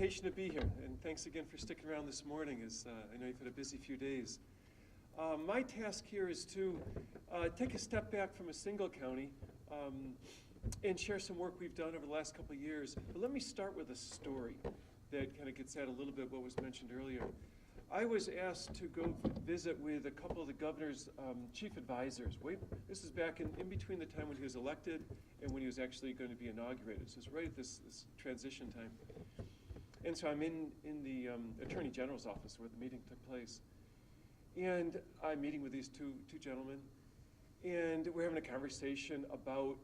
invitation to be here, and thanks again for sticking around this morning, as I know you've had a busy few days. My task here is to take a step back from a single county and share some work we've done over the last couple of years. But let me start with a story that kind of gets at a little bit what was mentioned earlier. I was asked to go visit with a couple of the governor's chief advisors. This is back in between the time when he was elected and when he was actually going to be inaugurated. So it's right at this transition time. And so I'm in the Attorney General's office where the meeting took place. And I'm meeting with these two gentlemen, and we're having a conversation about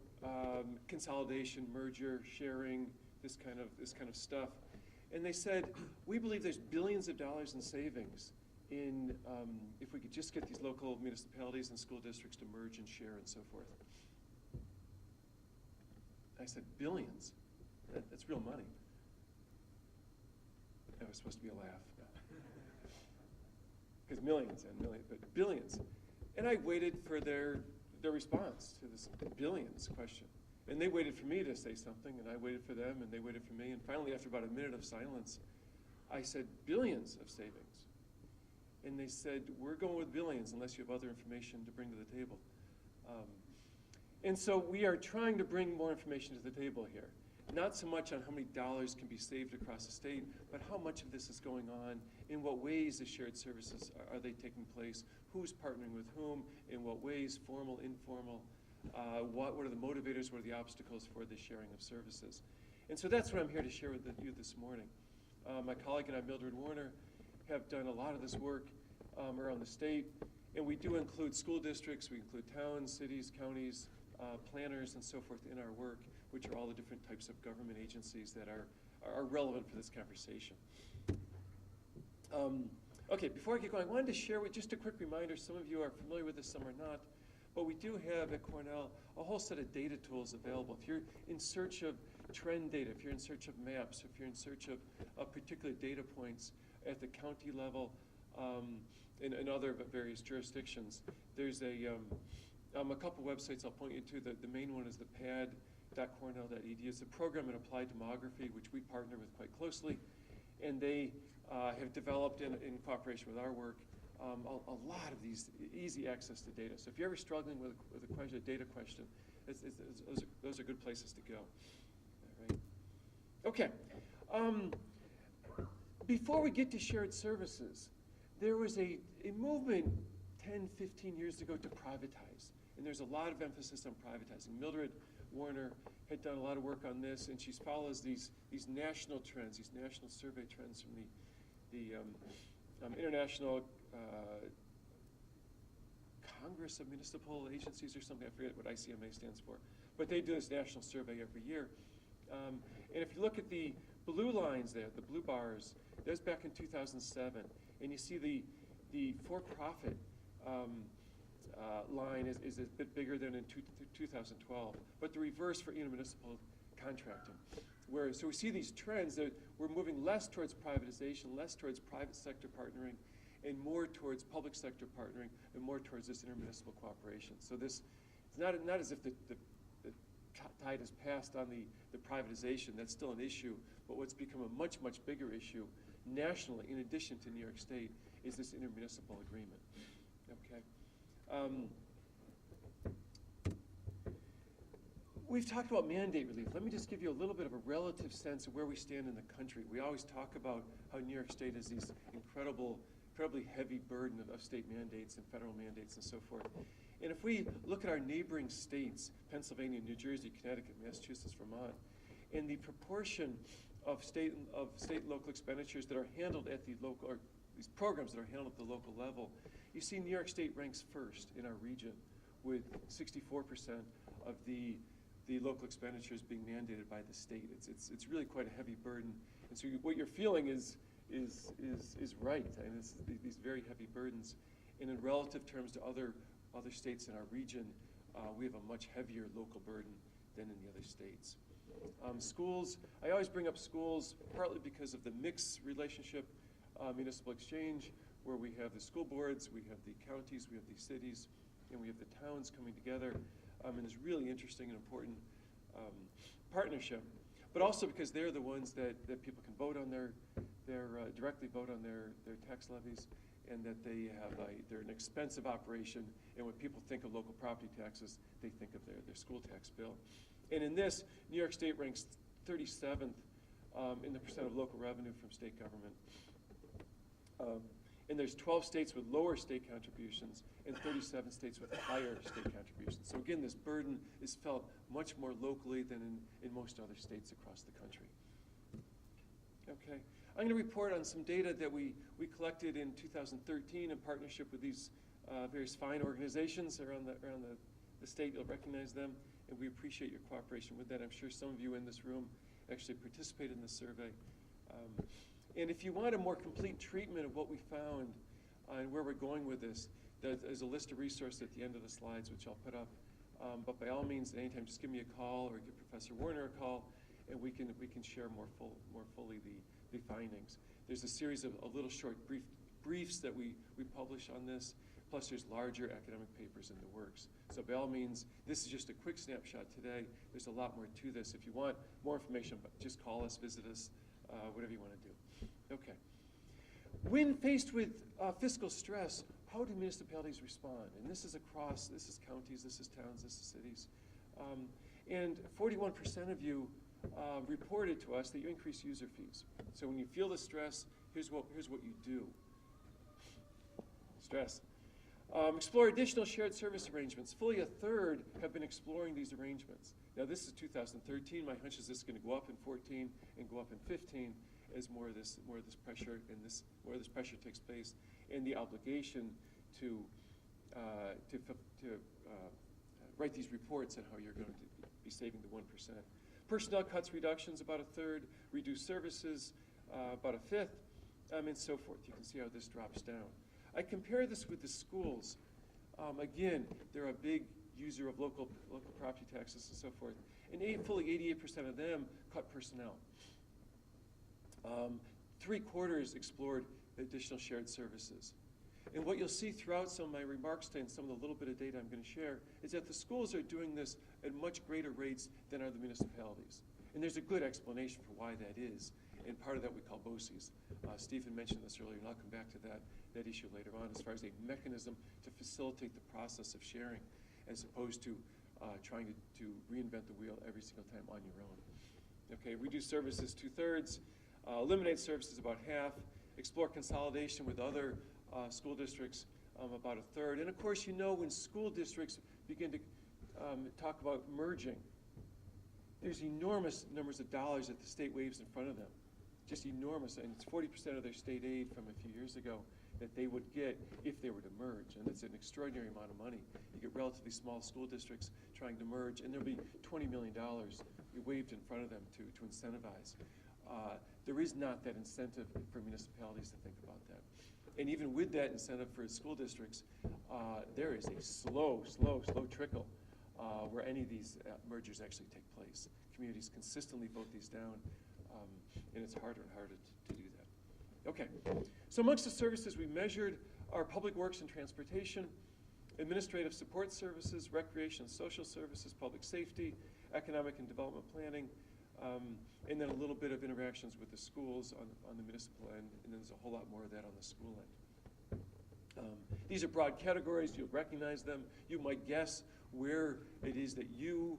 consolidation, merger, sharing, this kind of stuff. And they said, we believe there's billions of dollars in savings in if we could just get these local municipalities and school districts to merge and share and so forth. I said, billions? That's real money. That was supposed to be a laugh. Because millions and millions, but billions. And I waited for their response to this billions question. And they waited for me to say something, and I waited for them, and they waited for me. And finally, after about a minute of silence, I said, billions of savings. And they said, we're going with billions unless you have other information to bring to the table. And so we are trying to bring more information to the table here. Not so much on how many dollars can be saved across the state, but how much of this is going on, in what ways the shared services are they taking place, who's partnering with whom, in what ways, formal, informal, what are the motivators, what are the obstacles for the sharing of services. And so that's what I'm here to share with you this morning. My colleague and I, Mildred Warner, have done a lot of this work around the state, and we do include school districts, we include towns, cities, counties, planners, and so forth in our work, which are all the different types of government agencies that are relevant for this conversation. Okay, before I get going, I wanted to share with just a quick reminder. Some of you are familiar with this, some are not. But we do have at Cornell a whole set of data tools available. If you're in search of trend data, if you're in search of maps, if you're in search of particular data points at the county level and other various jurisdictions, there's a couple websites I'll point you to. The main one is the pad.cornell.edu. It's a program in applied demography, which we partner with quite closely. And they have developed in cooperation with our work a lot of these easy access to data. So if you're ever struggling with a data question, those are good places to go. All right. Okay. Before we get to shared services, there was a movement 10, 15 years ago to privatize. And there's a lot of emphasis on privatizing. Mildred Warner had done a lot of work on this, and she follows these national trends, these national survey trends from the International Congress of Municipal Agencies or something. I forget what ICMA stands for. But they do this national survey every year. And if you look at the blue lines there, the blue bars, that's back in 2007. And you see the for-profit line is a bit bigger than in 2012. But the reverse for intermunicipal contracting. So we see these trends that we're moving less towards privatization, less towards private sector partnering, and more towards public sector partnering, and more towards this intermunicipal cooperation. So this, it's not as if the tide has passed on the privatization. That's still an issue, but what's become a much, much bigger issue nationally, in addition to New York State, is this intermunicipal agreement. Okay. We've talked about mandate relief. Let me just give you a little bit of a relative sense of where we stand in the country. We always talk about how New York State has these incredibly heavy burden of state mandates and federal mandates and so forth. And if we look at our neighboring states, Pennsylvania, New Jersey, Connecticut, Massachusetts, Vermont, and the proportion of state and local expenditures that are handled at the local, or these programs that are handled at the local level, you see New York State ranks first in our region with 64% of the local expenditures being mandated by the state. It's really quite a heavy burden. And so what you're feeling is right. I mean, these very heavy burdens. And in relative terms to other states in our region, we have a much heavier local burden than in the other states. Schools, I always bring up schools partly because of the mixed relationship, municipal exchange, where we have the school boards, we have the counties, we have the cities, and we have the towns coming together. And it's really interesting and important partnership. but also because they're the ones that people can vote on directly vote on their tax levies, and that they're an expensive operation, and when people think of local property taxes, they think of their school tax bill. And in this, New York State ranks 37th in the percent of local revenue from state government. And there's 12 states with lower state contributions and 37 states with higher state contributions. So again, this burden is felt much more locally than in most other states across the country. Okay, I'm going to report on some data that we collected in 2013 in partnership with these various fine organizations around the state. You'll recognize them, and we appreciate your cooperation with that. I'm sure some of you in this room actually participated in the survey. And if you want a more complete treatment of what we found and where we're going with this, there's a list of resources at the end of the slides, which I'll put up. But by all means, at any time, just give me a call or give Professor Warner a call, and we can share more fully the findings. There's a series of little short briefs that we publish on this, plus there's larger academic papers in the works. So by all means, this is just a quick snapshot today. There's a lot more to this. If you want more information, just call us, visit us, whatever you want to do. Okay. When faced with fiscal stress, how do municipalities respond? And this is counties, this is towns, this is cities. And 41% of you reported to us that you increase user fees. So when you feel the stress, here's what you do. Stress. Explore additional shared service arrangements. Fully a third have been exploring these arrangements. Now this is 2013. My hunch is this is going to go up in 14 and go up in 15 as more of this pressure and more of this pressure takes place, and the obligation to write these reports on how you're going to be saving the 1%. Personnel cuts, reductions, about a third. Reduced services, about a fifth, and so forth. You can see how this drops down. I compare this with the schools. Again, they're a big user of local property taxes and so forth. And fully 88% of them cut personnel. 3/4 explored additional shared services. And what you'll see throughout some of my remarks today and some of the little bit of data I'm going to share is that the schools are doing this at much greater rates than are the municipalities. And there's a good explanation for why that is. And part of that we call BOCES. Stephen mentioned this earlier, and I'll come back to that issue later on as far as a mechanism to facilitate the process of sharing as opposed to trying to reinvent the wheel every single time on your own. Okay, reduce services 2/3, eliminate services about half, explore consolidation with other school districts about a third. And of course, when school districts begin to talk about merging, there's enormous numbers of dollars that the state waves in front of them. Just enormous, and it's 40% of their state aid from a few years ago that they would get if they were to merge, and it's an extraordinary amount of money. You get relatively small school districts trying to merge, and there'll be $20 million waved in front of them to incentivize. There is not that incentive for municipalities to think about that. And even with that incentive for school districts, there is a slow trickle where any of these mergers actually take place. Communities consistently vote these down, and it's harder and harder to do that. Okay, so amongst the services we measured are public works and transportation, administrative support services, recreation and social services, public safety, economic and development planning, and then a little bit of interactions with the schools on the municipal end, and then there's a whole lot more of that on the school end. These are broad categories. You'll recognize them. You might guess where it is that you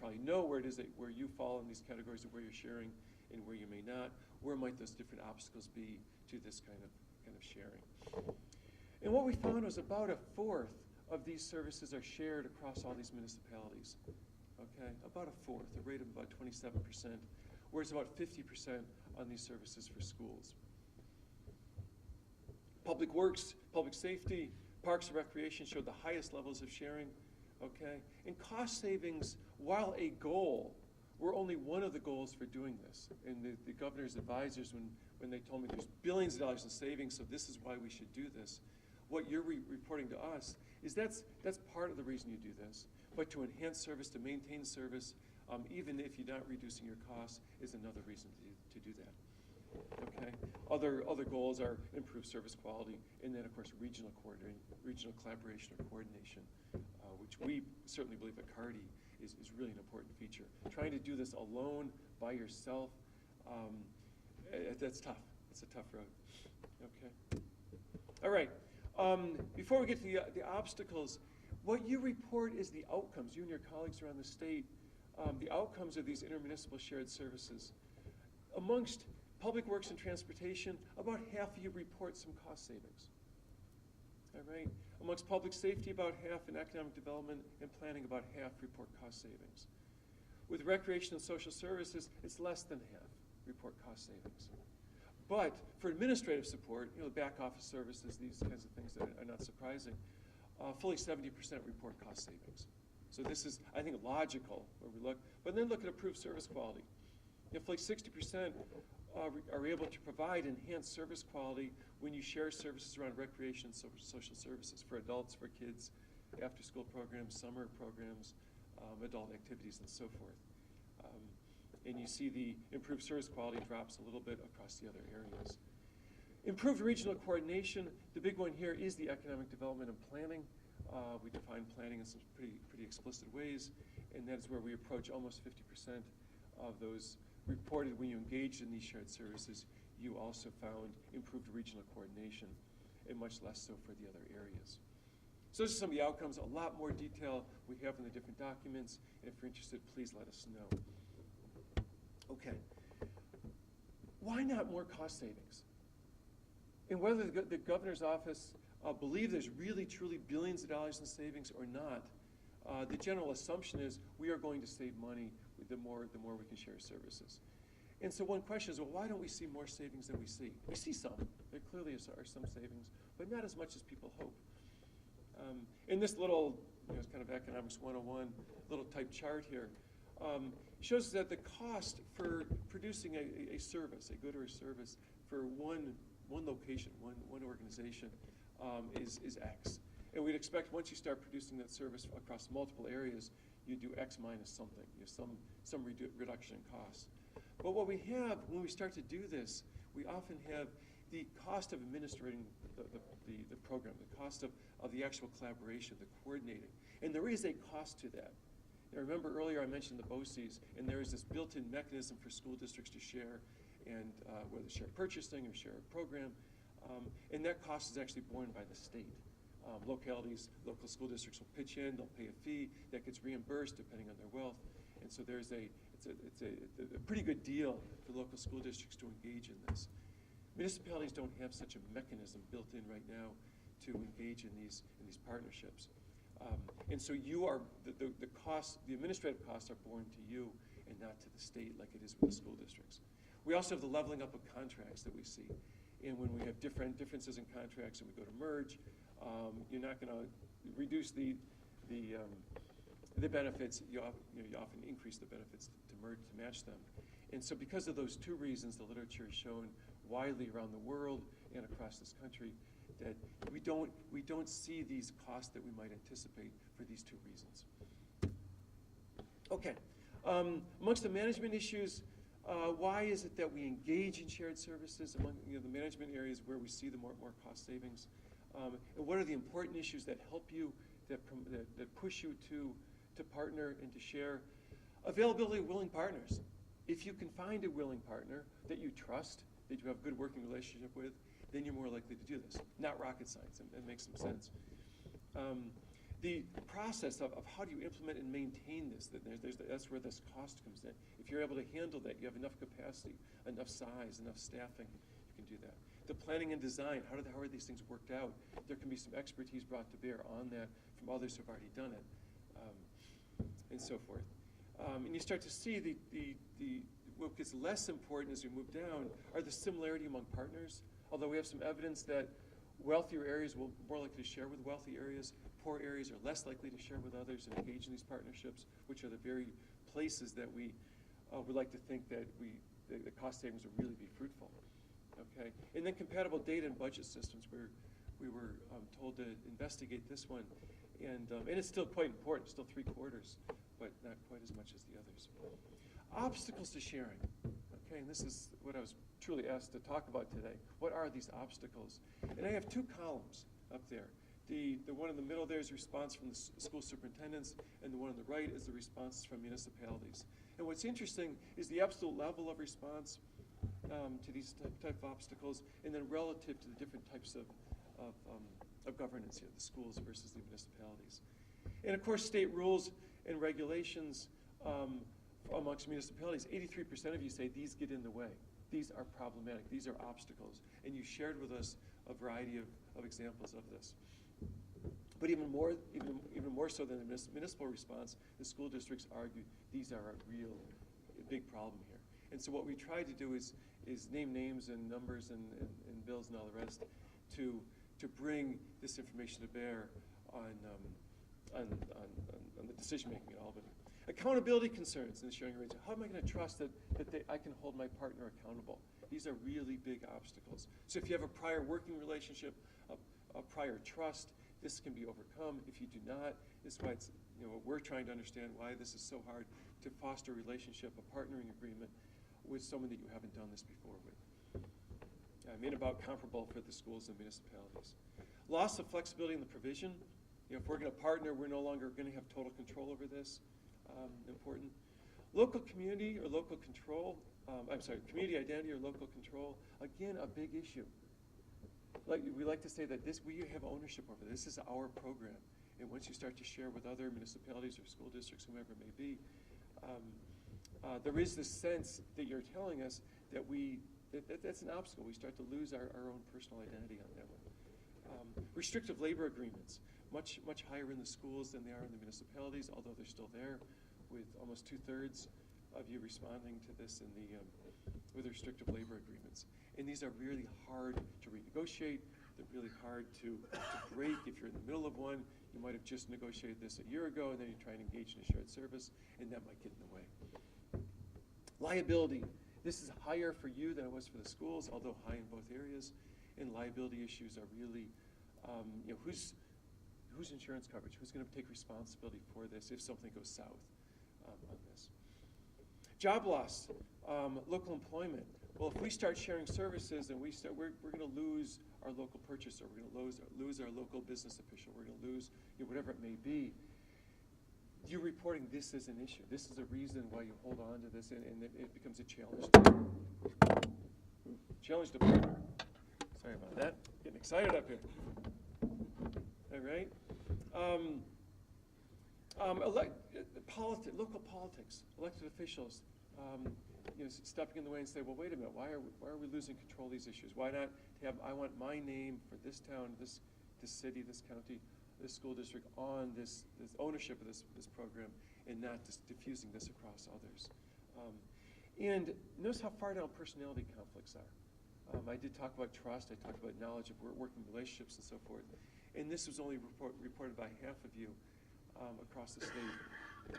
probably know where it is where you fall in these categories of where you're sharing and where you may not. Where might those different obstacles be to this kind of sharing? And what we found was about a fourth of these services are shared across all these municipalities. Okay, about a fourth, a rate of about 27%, whereas about 50% on these services for schools. Public works, public safety, parks and recreation showed the highest levels of sharing. Okay, and cost savings, while a goal, were only one of the goals for doing this. And the governor's advisors, when they told me there's billions of dollars in savings, so this is why we should do this, what you're reporting to us is that's part of the reason you do this. But to enhance service, to maintain service, even if you're not reducing your costs, is another reason to do that. Okay. Other goals are improved service quality, and then of course regional collaboration or coordination, which we certainly believe at CARDI is really an important feature. Trying to do this alone, by yourself, that's tough. It's a tough road. Okay. All right. Before we get to the obstacles, what you report is the outcomes, you and your colleagues around the state, the outcomes of these intermunicipal shared services. Amongst public works and transportation, about half of you report some cost savings. All right. Amongst public safety, about half, and economic development and planning, about half report cost savings. With recreation and social services, it's less than half report cost savings. But for administrative support, back office services, these kinds of things that are not surprising, fully 70% report cost savings. So this is, I think, logical where we look. But then look at improved service quality. If like 60% are able to provide enhanced service quality when you share services around recreation and social services for adults, for kids, after-school programs, summer programs, adult activities, and so forth. And you see the improved service quality drops a little bit across the other areas. Improved regional coordination, the big one here is the economic development and planning. We define planning in some pretty explicit ways, and that is where we approach almost 50% of those reported when you engaged in these shared services. You also found improved regional coordination, and much less so for the other areas. So those are some of the outcomes. A lot more detail we have in the different documents, and if you're interested, please let us know. Okay. Why not more cost savings? And whether the governor's office believes there's really, truly billions of dollars in savings or not, the general assumption is we are going to save money the more we can share services. And so one question is, well, why don't we see more savings than we see? We see some. There clearly are some savings, but not as much as people hope. In this little, it's kind of Economics 101 little type chart here, shows that the cost for producing a service, a good or a service, for one location, one organization, is X. And we'd expect once you start producing that service across multiple areas, you do X minus something, some reduction in costs. But what we have when we start to do this, we often have the cost of administrating the program, the cost of the actual collaboration, the coordinating. And there is a cost to that. Now remember earlier I mentioned the BOCES, and there is this built-in mechanism for school districts to share, and whether share purchasing or share a program, and that cost is actually borne by the state. Localities, local school districts will pitch in, they'll pay a fee that gets reimbursed depending on their wealth, and so it's a pretty good deal for local school districts to engage in this. Municipalities don't have such a mechanism built in right now to engage in these partnerships. And so you are, the costs, the administrative costs are borne to you and not to the state like it is with the school districts. We also have the leveling up of contracts that we see. And when we have differences in contracts and we go to merge, you're not going to reduce the benefits. You often increase the benefits to merge, to match them. And so because of those two reasons, the literature has shown widely around the world and across this country that we don't see these costs that we might anticipate for these two reasons. Okay, amongst the management issues, why is it that we engage in shared services among the management areas where we see the more cost savings? And what are the important issues that help you, that push you to partner and to share? Availability of willing partners. If you can find a willing partner that you trust, that you have a good working relationship with, then you're more likely to do this. Not rocket science, and it makes some sense. The process of how do you implement and maintain this, that's where this cost comes in. If you're able to handle that, you have enough capacity, enough size, enough staffing, you can do that. The planning and design, how are these things worked out? There can be some expertise brought to bear on that from others who have already done it, and so forth. And you start to see what gets less important as we move down are the similarity among partners. Although we have some evidence that wealthier areas will more likely to share with wealthy areas, poor areas are less likely to share with others and engage in these partnerships, which are the very places that we would like to think that the cost savings will really be fruitful. Okay, and then compatible data and budget systems. We were told to investigate this one, and it's still quite important, still 3/4, but not quite as much as the others. Obstacles to sharing. Okay, and this is what I was truly asked to talk about today. What are these obstacles? And I have two columns up there The one in the middle there is response from the school superintendents, and the one on the right is the responses from municipalities. And what's interesting is the absolute level of response to these type of obstacles, and then relative to the different types of governance here, the schools versus the municipalities. And of course, state rules and regulations amongst municipalities, 83% of you say these get in the way. These are problematic, these are obstacles. And you shared with us a variety of examples of this. But even more so than the municipal response, the school districts argue these are a real big problem here. And so what we try to do is name names and numbers and bills and all the rest to bring this information to bear on the decision making at Albany. Accountability concerns in the sharing arrangement. How am I going to trust that I can hold my partner accountable? These are really big obstacles. So if you have a prior working relationship, a prior trust, this can be overcome. If you do not, this is why it's, we're trying to understand why this is so hard to foster a relationship, a partnering agreement with someone that you haven't done this before with. I mean, about comparable for the schools and municipalities. Loss of flexibility in the provision. If we're going to partner, we're no longer going to have total control over this. Important. Local community or local control, community identity or local control, again, a big issue. We like to say that we have ownership over this. This is our program. And once you start to share with other municipalities or school districts, whomever it may be, there is this sense that you're telling us that that's an obstacle. We start to lose our own personal identity on that one. Restrictive labor agreements, much higher in the schools than they are in the municipalities, although they're still there, with almost 2/3 of you responding to this with restrictive labor agreements. And these are really hard to renegotiate. They're really hard to break. If you're in the middle of one, you might have just negotiated this a year ago, and then you try and engage in a shared service, and that might get in the way. Liability. This is higher for you than it was for the schools, although high in both areas. And liability issues are really, whose insurance coverage? Who's going to take responsibility for this if something goes south on this? Job loss, local employment. Well, if we start sharing services and we're going to lose our local purchaser, we're going to lose our local business official, we're going to lose whatever it may be. You're reporting this as an issue. This is a reason why you hold on to this, and it becomes a challenge. Challenge to partner. Sorry about that. Getting excited up here. All right. Local politics, elected officials, stepping in the way and say, well, wait a minute, why are we losing control of these issues? Why not have, I want my name for this town, this city, this county, this school district on this ownership of this program, and not just diffusing this across others. And notice how far down personality conflicts are. I did talk about trust, I talked about knowledge of working relationships and so forth. And this was only reported by half of you across the state,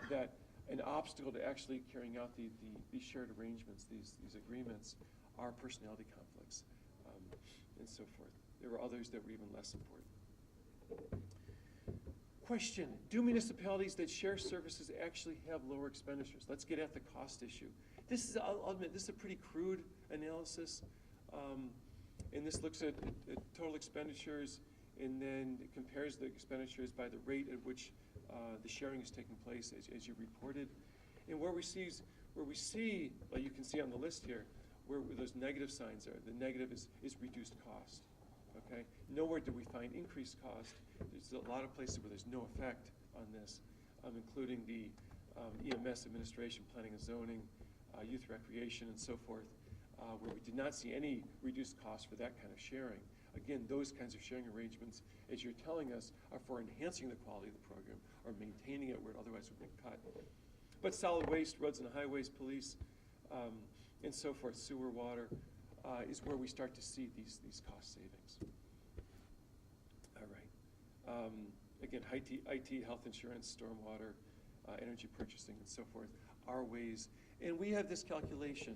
that an obstacle to actually carrying out these shared arrangements, these agreements, are personality conflicts and so forth. There were others that were even less important. Question, do municipalities that share services actually have lower expenditures? Let's get at the cost issue. I'll admit, this is a pretty crude analysis. And this looks at total expenditures, and then it compares the expenditures by the rate at which the sharing is taking place as you reported. And where we see, like you can see on the list here, where those negative signs are, the negative is reduced cost. Okay? Nowhere do we find increased cost. There's a lot of places where there's no effect on this, including the EMS administration, planning and zoning, youth recreation, and so forth, where we did not see any reduced cost for that kind of sharing. Again, those kinds of sharing arrangements, as you're telling us, are for enhancing the quality of the program or maintaining it where it otherwise would be cut. But solid waste, roads and highways, police, and so forth, sewer, water, is where we start to see these cost savings. All right. Again, IT, health insurance, stormwater, energy purchasing, and so forth are ways. And we have this calculation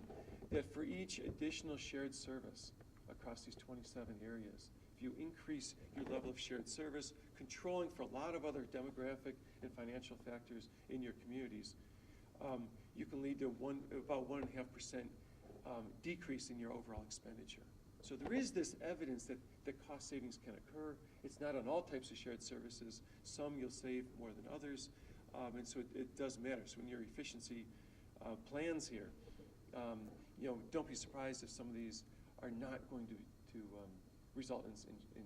that for each additional shared service across these 27 areas, if you increase your level of shared service, controlling for a lot of other demographic and financial factors in your communities, you can lead to about 1.5% decrease in your overall expenditure. So there is this evidence that cost savings can occur. It's not on all types of shared services. Some you'll save more than others, and so it does matter. So in your efficiency plans here, don't be surprised if some of these are not going to result in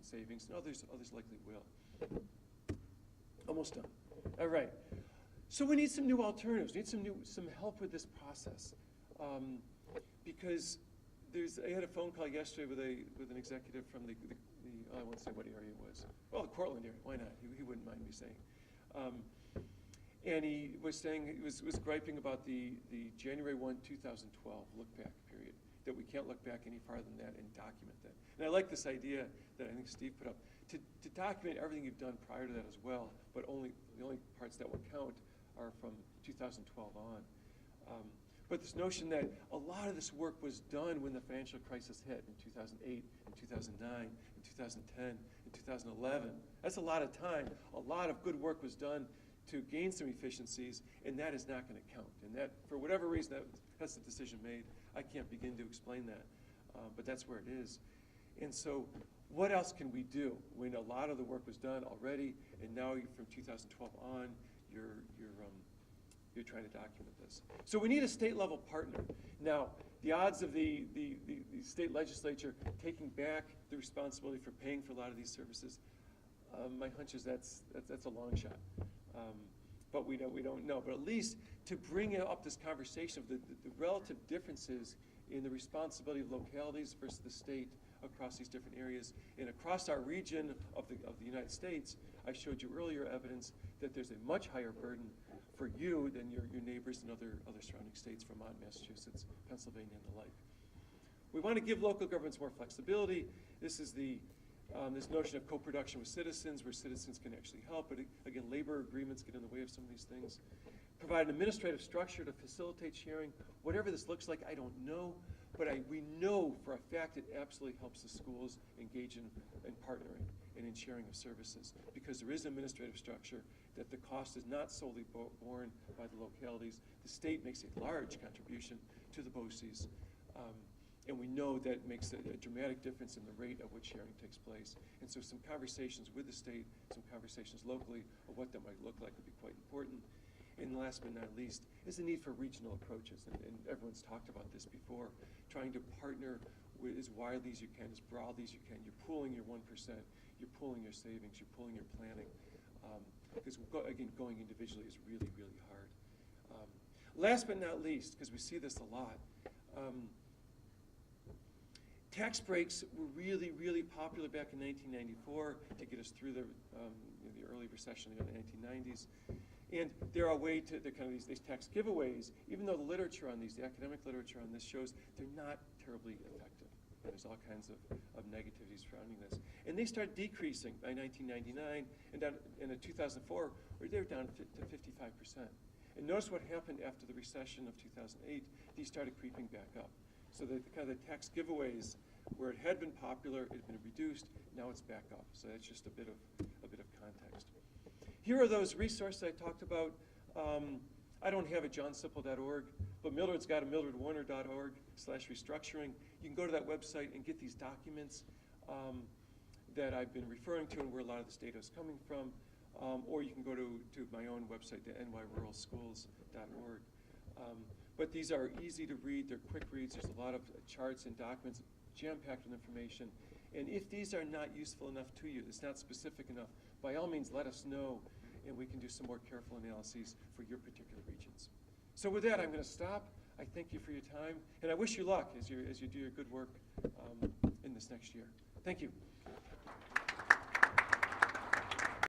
savings, and others likely will. Almost done. All right. So we need some new alternatives. We need some help with this process, because I had a phone call yesterday with an executive from I won't say what area it was. Well, the Cortland area. Why not? He wouldn't mind me saying. And he was saying, he was griping about the January 1, 2012 look-back period, that we can't look back any farther than that and document that. And I like this idea that I think Steve put up, to document everything you've done prior to that as well, but the only parts that will count are from 2012 on. But this notion that a lot of this work was done when the financial crisis hit in 2008, in 2009, in 2010, in 2011. That's a lot of time. A lot of good work was done to gain some efficiencies, and that is not going to count. And that, for whatever reason, that's the decision made. I can't begin to explain that, but that's where it is. And so what else can we do when a lot of the work was done already, and now from 2012 on, you're trying to document this? So we need a state-level partner. Now, the odds of the state legislature taking back the responsibility for paying for a lot of these services, my hunch is that's a long shot. But we don't know. But at least to bring up this conversation of the relative differences in the responsibility of localities versus the state across these different areas. And across our region of the United States, I showed you earlier evidence that there's a much higher burden for you than your neighbors in other surrounding states, Vermont, Massachusetts, Pennsylvania, and the like. We want to give local governments more flexibility. This is this notion of co-production with citizens, where citizens can actually help, but again, labor agreements get in the way of some of these things. Provide an administrative structure to facilitate sharing. Whatever this looks like, I don't know, but we know for a fact it absolutely helps the schools engage in partnering and in sharing of services, because there is an administrative structure that the cost is not solely borne by the localities. The state makes a large contribution to the BOCES. And we know that makes a dramatic difference in the rate at which sharing takes place. And so some conversations with the state, some conversations locally of what that might look like would be quite important. And last but not least is the need for regional approaches. And everyone's talked about this before, trying to partner with as widely as you can, as broadly as you can. You're pooling your 1%, you're pooling your savings, you're pooling your planning. Because again, going individually is really, really hard. Last but not least, because we see this a lot, tax breaks were really, really popular back in 1994 to get us through the early recession in the 1990s. And they're a way to, they're kind of these tax giveaways, even though the literature on these, the academic literature on this shows they're not terribly effective. And there's all kinds of negativities surrounding this. And they start decreasing by 1999, and down in 2004, they're down to 55%. And notice what happened after the recession of 2008. These started creeping back up. So the kind of the tax giveaways, where it had been popular, it had been reduced. Now it's back up. So that's just a bit of context. Here are those resources I talked about. I don't have a johnsimple.org, but Mildred's got a mildredwarner.org/restructuring. You can go to that website and get these documents that I've been referring to and where a lot of this data is coming from. Or you can go to my own website, the nyruralschools.org. But these are easy to read. They're quick reads. There's a lot of charts and documents jam-packed with information. And if these are not useful enough to you, it's not specific enough, by all means, let us know, and we can do some more careful analyses for your particular regions. So with that, I'm going to stop. I thank you for your time, and I wish you luck as you do your good work in this next year. Thank you.